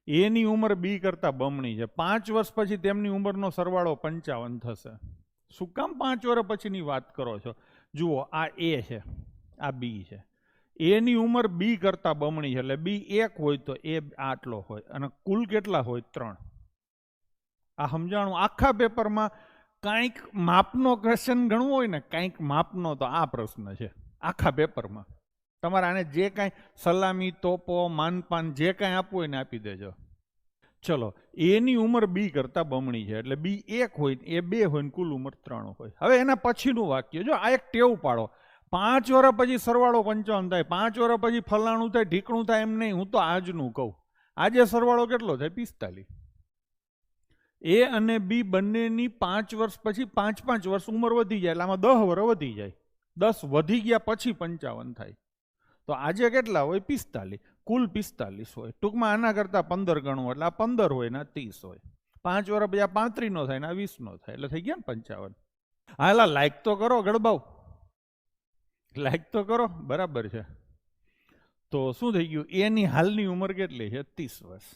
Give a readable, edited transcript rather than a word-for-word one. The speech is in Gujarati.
એની ઉંમર બી કરતા બમણી છે. 5 વર્ષ પછી તેમની ઉંમરનો સરવાળો 55 થશે. શું કામ 5 વર્ષ પછીની વાત કરો છો? જુઓ, આ એ છે, આ બી છે. એની ઉંમર બી કરતા બમણી છે, એટલે બી 1 હોય તો એ આટલો હોય, અને કુલ કેટલા હોય? 3. આ સમજાણું. આખા પેપરમાં કાંઈક માપનો ક્વેશ્ચન ગણવો હોય ને, કાંઈક માપનો, તો આ પ્રશ્ન છે આખા પેપરમાં. તમારે આને જે કાંઈ સલામી, તોપો, માનપાન જે કાંઈ આપવું હોય ને આપી દેજો. ચલો, એની ઉંમર બી કરતા બમણી છે, એટલે બી 1 હોય, એ 2 હોય, ને કુલ ઉંમર 3 હોય. હવે એના પછીનું વાક્ય જો, આ એક ટેવ પાડો. 5 વર્ષ પછી સરવાળો 55 થાય, 5 વર્ષ પછી ફલાણું થાય, ઢીકણું થાય, એમ નહીં. હું તો આજનું કહું. આજે સરવાળો કેટલો થાય? 45. એ અને બી બંનેની 5 વર્ષ પછી 5 વર્ષ ઉંમર વધી જાય, એટલે આમાં 10 વર્ષ વધી જાય. 10 વધી ગયા પછી 55 થાય. તો આજે કેટલા હોય? 45. કુલ 45 હોય. ટૂંકમાં આના કરતાં 15 ગણું, એટલે આ 15 હોય ને આ 30 હોય. 5 વર્ષ પછી આ 35 નો થાય ને આ 20 નો થાય, એટલે થઈ ગયા ને 55. હાલા, લાઈક તો કરો ગડબાવ, લાઈક તો કરો. બરાબર છે. તો શું થઈ ગયું? એની હાલની ઉંમર કેટલી છે? 30 વર્ષ.